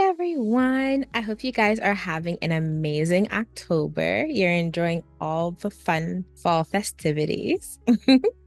everyone. I hope you guys are having an amazing October. You're enjoying all the fun fall festivities.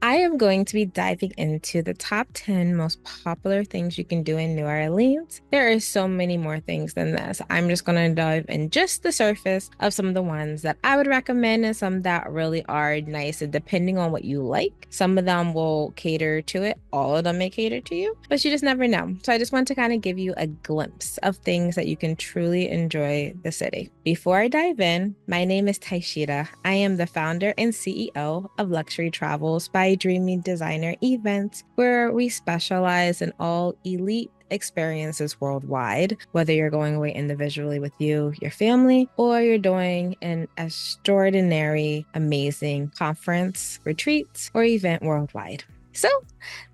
I am going to be diving into the top 10 most popular things you can do in New Orleans. There are so many more things than this. I'm just going to dive in just the surface of some of the ones that I would recommend and some that really are nice. And depending on what you like, some of them will cater to it. All of them may cater to you, but you just never know. So I just want to kind of give you a glimpse of things that you can truly enjoy the city. Before I dive in, my name is Taishita. I am the founder and CEO of Luxury Travels by Dreamy Designer Events, where we specialize in all elite experiences worldwide, whether you're going away individually with you, your family, or you're doing an extraordinary, amazing conference, retreat, or event worldwide. So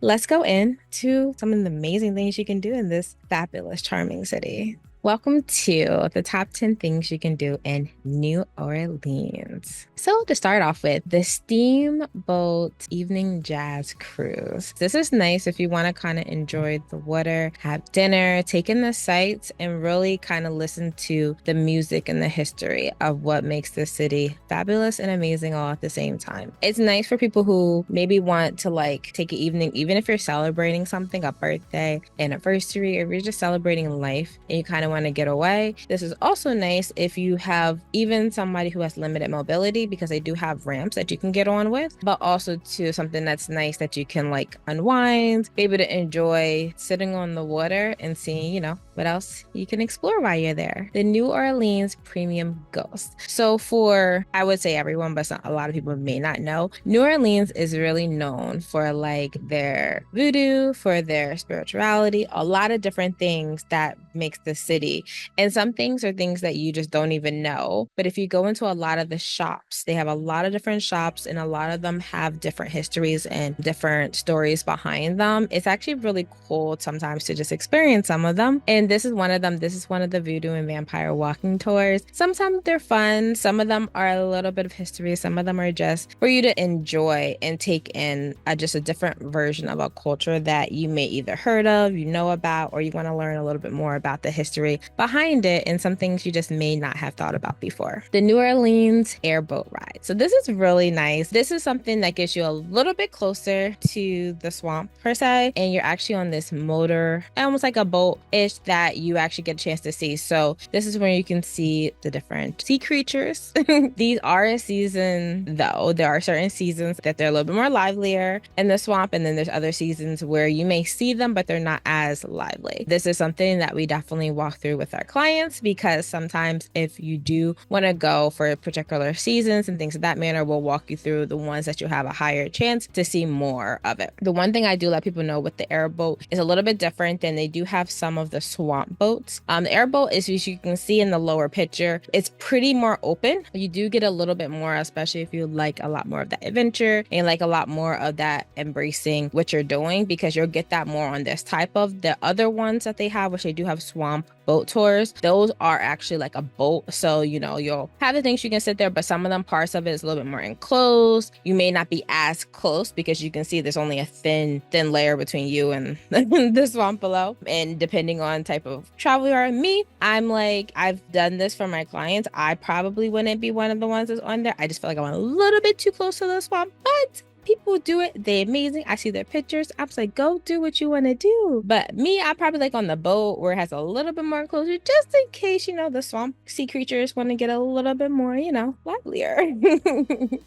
let's go into some of the amazing things you can do in this fabulous, charming city. Welcome to the top 10 things you can do in New Orleans. So to start off with, the Steamboat Evening Jazz Cruise. This is nice if you want to kind of enjoy the water, have dinner, take in the sights, and really kind of listen to the music and the history of what makes this city fabulous and amazing all at the same time. It's nice for people who maybe want to like take an evening, even if you're celebrating something, a birthday, anniversary, or you're just celebrating life and you kind of want to get away. This is also nice if you have even somebody who has limited mobility, because they do have ramps that you can get on with, but also to something that's nice that you can like unwind, be able to enjoy sitting on the water and seeing, what else you can explore while you're there. The New Orleans Premium Ghost. So for, I would say everyone, but a lot of people may not know, New Orleans is really known for like their voodoo, for their spirituality, a lot of different things that makes the city. And some things are things that you just don't even know. But if you go into a lot of the shops, they have a lot of different shops and a lot of them have different histories and different stories behind them. It's actually really cool sometimes to just experience some of them. And this is one of them. This is one of the voodoo and vampire walking tours. Sometimes they're fun. Some of them are a little bit of history. Some of them are just for you to enjoy and take in just a different version of a culture that you may either heard of, you know about, or you want to learn a little bit more about the history behind it and some things you just may not have thought about before. The New Orleans airboat ride. So this is really nice. This is something that gets you a little bit closer to the swamp per se, and you're actually on this motor, almost like a boat-ish that you actually get a chance to see. So this is where you can see the different sea creatures. These are a season though. There are certain seasons that they're a little bit more livelier in the swamp, and then there's other seasons where you may see them, but they're not as lively. This is something that we definitely walk through with our clients, because sometimes if you do want to go for particular seasons and things of that manner, we'll walk you through the ones that you have a higher chance to see more of it. The one thing I do let people know with the airboat is a little bit different than they do have some of the swamp boats. The airboat is, as you can see in the lower picture, it's pretty more open. You do get a little bit more, especially if you like a lot more of that adventure and like a lot more of that embracing what you're doing, because you'll get that more on this type of. The other ones that they have, which they do have swamp boat tours, those are actually like a boat. So, you'll have the things you can sit there, but some of them parts of it is a little bit more enclosed. You may not be as close because you can see there's only a thin layer between you and the swamp below. And depending on type of travel you are, I'm like, I've done this for my clients. I probably wouldn't be one of the ones that's on there. I just feel like I went a little bit too close to the swamp, but people do it. They're amazing. I see their pictures. I'm just like, go do what you want to do. But me, I probably like on the boat where it has a little bit more closure, just in case, the swamp sea creatures want to get a little bit more, livelier.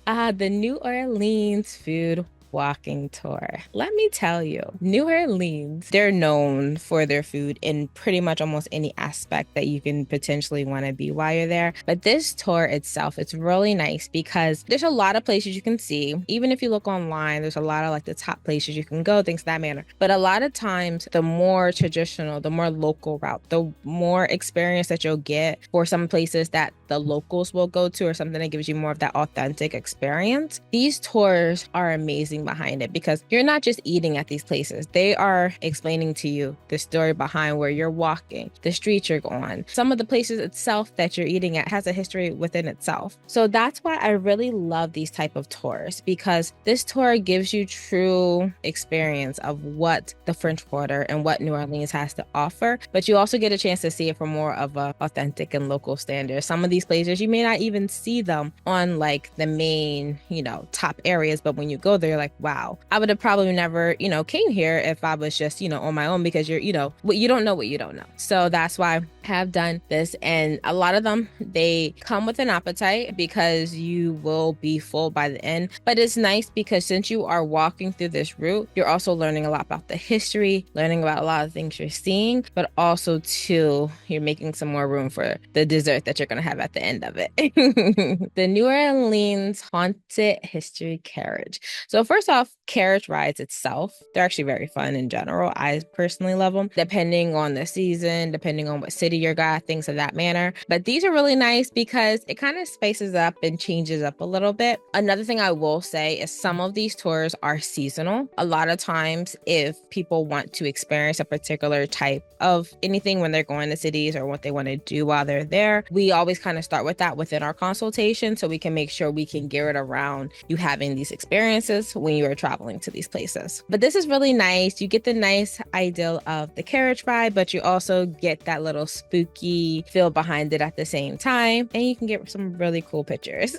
The New Orleans food walking tour. Let me tell you, New Orleans, they're known for their food in pretty much almost any aspect that you can potentially want to be while you're there. But this tour itself, it's really nice because there's a lot of places you can see. Even if you look online, there's a lot of like the top places you can go, things of that manner. But a lot of times, the more traditional, the more local route, the more experience that you'll get for some places that the locals will go to or something that gives you more of that authentic experience, these tours are amazing behind it because you're not just eating at these places. They are explaining to you the story behind where you're walking, the streets you're on. Some of the places itself that you're eating at has a history within itself. So that's why I really love these type of tours, because this tour gives you true experience of what the French Quarter and what New Orleans has to offer, but you also get a chance to see it from more of a authentic and local standard. Some of these places you may not even see them on like the main, top areas, but when you go there, you're like, wow, I would have probably never, came here if I was just, on my own, because you don't know what you don't know. So that's why I have done this, and a lot of them, they come with an appetite because you will be full by the end. But it's nice because since you are walking through this route, you're also learning a lot about the history, learning about a lot of things you're seeing, but also too, you're making some more room for the dessert that you're going to have at the end of it. The New Orleans Haunted History Carriage. So first off, carriage rides itself, they're actually very fun in general. I personally love them, depending on the season, depending on what city you're at, things of that manner. But these are really nice because it kind of spices up and changes up a little bit. Another thing I will say is some of these tours are seasonal. A lot of times, if people want to experience a particular type of anything when they're going to cities or what they want to do while they're there, we always kind of start with that within our consultation so we can make sure we can gear it around you having these experiences when you are traveling to these places. But this is really nice. You get the nice ideal of the carriage ride, but you also get that little spooky feel behind it at the same time, and you can get some really cool pictures.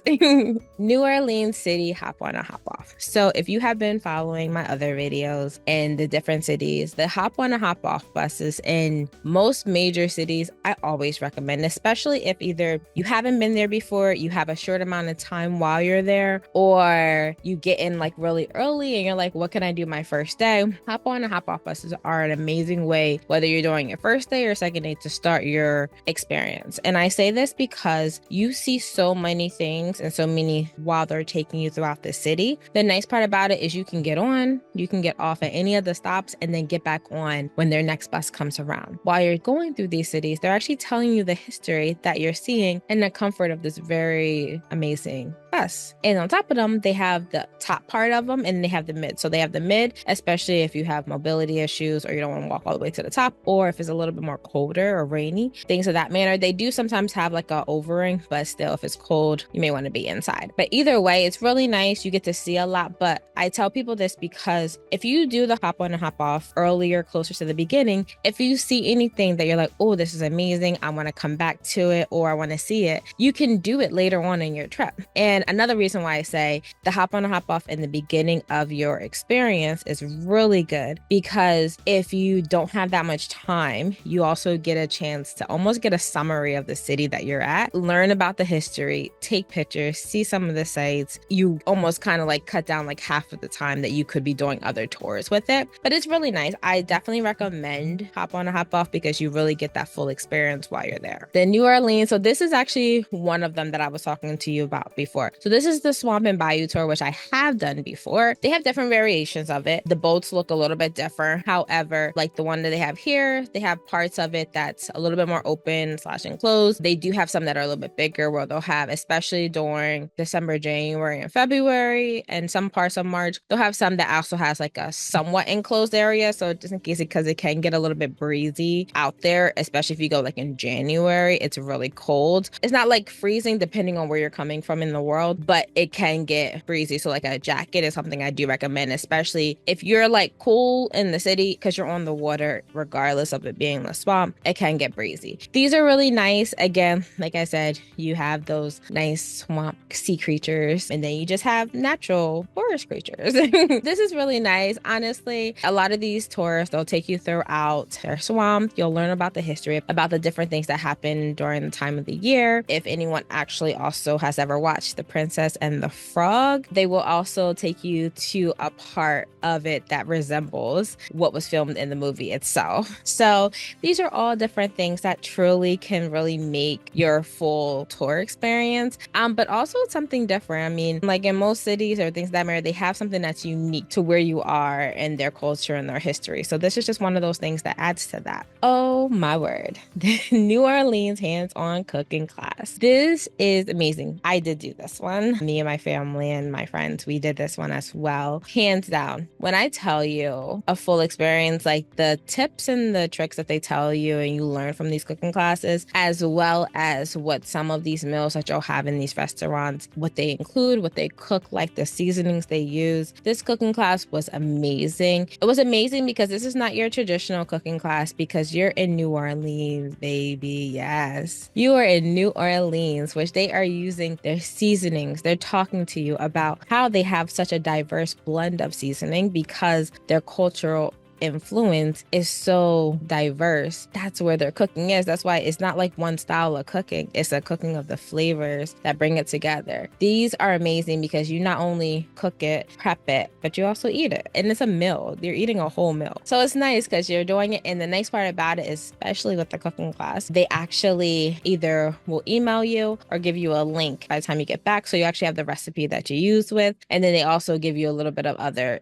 New Orleans City hop on and hop off. So if you have been following my other videos in the different cities, the hop on and hop off buses in most major cities, I always recommend, especially if either you haven't been there before, you have a short amount of time while you're there, or you get in like really early and you're like, what can I do my first day? Hop on and hop off buses are an amazing way, whether you're doing your first day or second day, to start your experience. And I say this because you see so many things and so many while they're taking you throughout the city. The nice part about it is you can get on, you can get off at any of the stops, and then get back on when their next bus comes around. While you're going through these cities, they're actually telling you the history that you're seeing and the comfort of this very amazing bus. And on top of them, they have the top part of them and they have the mid. So they have the mid, especially if you have mobility issues or you don't want to walk all the way to the top, or if it's a little bit more colder or rainy, things of that manner. They do sometimes have like a overing, but still, if it's cold, you may want to be inside. But either way, it's really nice. You get to see a lot. But I tell people this because if you do the hop on and hop off earlier, closer to the beginning, if you see anything that you're like, oh, this is amazing, I want to come back to it, or I want to see it, you can do it later on in your trip. And another reason why I say the hop on and hop off in the beginning of your experience is really good, because if you don't have that much time, you also get a chance to almost get a summary of the city that you're at, learn about the history, take pictures, see some of the sites. You almost kind of like cut down like half of the time that you could be doing other tours with it. But it's really nice. I definitely recommend hop on and hop off because you really get that full experience while you're there. The New Orleans, so this is actually one of them that I was talking to you about before. So this is the Swamp and Bayou tour, which I have done before. They have different variations of it. The boats look a little bit different. However, like the one that they have here, they have parts of it that's a little bit more open / enclosed. They do have some that are a little bit bigger where they'll have, especially during December, January, and February, and some parts of March, they'll have some that also has like a somewhat enclosed area. So just in case, because it can get a little bit breezy out there, especially if you go like in January, it's really cold. It's not like freezing depending on where you're coming from in the world, but it can get breezy. So like a jacket is something I do recommend, especially if you're like cool in the city, because you're on the water, regardless of it being the swamp, it can get breezy. These are really nice. Again, like I said, you have those nice swamp sea creatures, and then you just have natural forest creatures. This is really nice. Honestly, a lot of these tours, they'll take you throughout their swamp. You'll learn about the history, about the different things that happen during the time of the year. If anyone actually also has ever watched the Princess and the Frog. They will also take you to a part of it that resembles what was filmed in the movie itself. So these are all different things that truly can really make your full tour experience. But also it's something different. I mean, like in most cities or things that matter, they have something that's unique to where you are and their culture and their history. So this is just one of those things that adds to that. Oh my word. The New Orleans hands-on cooking class. This is amazing. I did do this one. Me and my family and my friends, we did this one as well. Hands down. When I tell you a full experience, like the tips and the tricks that they tell you and you learn from these cooking classes, as well as what some of these meals that you'll have in these restaurants, what they include, what they cook, like the seasonings they use. This cooking class was amazing. It was amazing because this is not your traditional cooking class because you're in New Orleans, baby. Yes. You are in New Orleans, which they are using their seasonings. They're talking to you about how they have such a diverse blend of seasoning because their cultural influence is so diverse. That's where their cooking is. That's why it's not like one style of cooking. It's a cooking of the flavors that bring it together. These are amazing because you not only cook it, prep it, but you also eat it. And it's a meal. You're eating a whole meal. So it's nice because you're doing it. And the nice part about it is, especially with the cooking class, they actually either will email you or give you a link by the time you get back. So you actually have the recipe that you use with. And then they also give you a little bit of other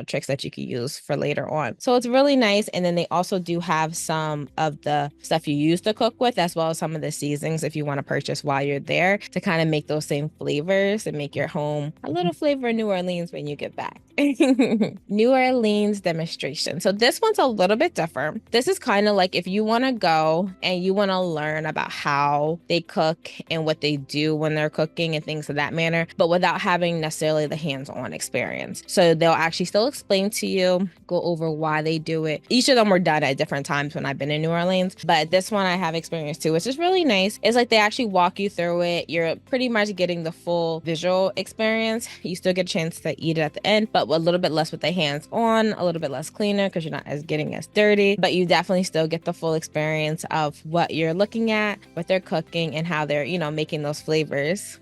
tricks that you can use for later on. So it's really nice. And then they also do have some of the stuff you use to cook with, as well as some of the seasonings if you want to purchase while you're there to kind of make those same flavors and make your home a little flavor of New Orleans when you get back. New Orleans demonstration. So this one's a little bit different. This is kind of like if you want to go and you want to learn about how they cook and what they do when they're cooking and things of that manner, but without having necessarily the hands-on experience. So they'll actually still explain to you, go over why they do it. Each of them were done at different times when I've been in New Orleans, but this one I have experience too, which is really nice. It's like they actually walk you through it. You're pretty much getting the full visual experience. You still get a chance to eat it at the end, but a little bit less with the hands on, a little bit less cleaner because you're not getting as dirty, but you definitely still get the full experience of what you're looking at, what they're cooking, and how they're, making those flavors.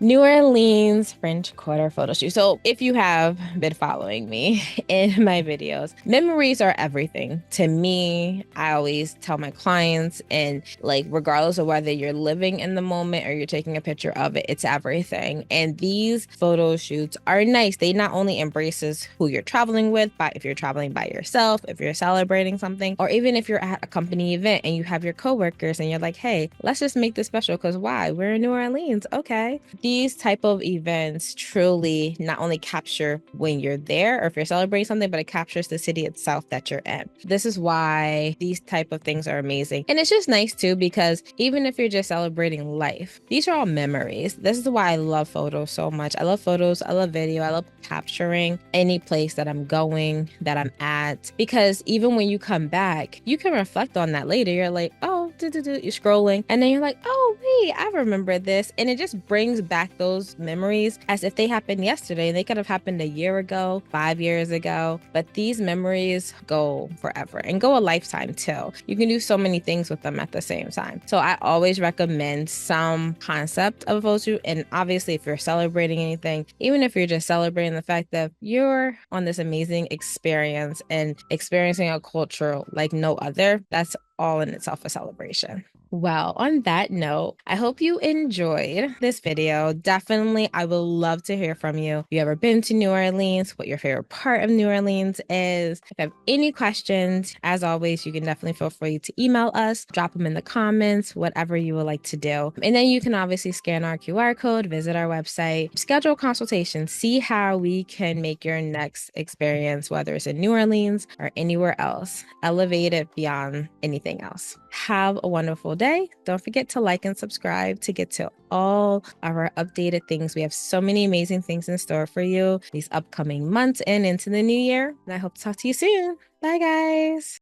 New Orleans French Quarter photo shoot. So if you have been following me in my videos, memories are everything. To me, I always tell my clients, and like regardless of whether you're living in the moment or you're taking a picture of it, it's everything. And these photo shoots are nice. They not only embraces who you're traveling with, but if you're traveling by yourself, if you're celebrating something, or even if you're at a company event and you have your coworkers and you're like, hey, let's just make this special because why? We're in New Orleans. Okay. These type of events truly not only capture when you're there or if you're celebrating something, but it captures the city itself that you're in. This is why these type of things are amazing. And it's just nice too, because even if you're just celebrating life, these are all memories. This is why I love photos so much. I love photos. I love video. I love capturing any place that I'm going, that I'm at, because even when you come back, you can reflect on that later. You're like, oh, you're scrolling. And then you're like, oh, wait, I remember this. And it just brings back those memories as if they happened yesterday. They could have happened a year ago, 5 years ago, but these memories go forever and go a lifetime too. You can do so many things with them at the same time. So I always recommend some concept of a photo shoot. And obviously, if you're celebrating anything, even if you're just celebrating the fact that you're on this amazing experience and experiencing a culture like no other, that's all in itself a celebration. Well, on that note, I hope you enjoyed this video. Definitely, I would love to hear from you. If you ever been to New Orleans, what your favorite part of New Orleans is. If you have any questions, as always, you can definitely feel free to email us, drop them in the comments, whatever you would like to do. And then you can obviously scan our QR code, visit our website, schedule a consultation, see how we can make your next experience, whether it's in New Orleans or anywhere else, elevate it beyond anything else. Have a wonderful day. Don't forget to like and subscribe to get to all of our updated things. We have so many amazing things in store for you these upcoming months and into the new year. And I hope to talk to you soon. Bye, guys.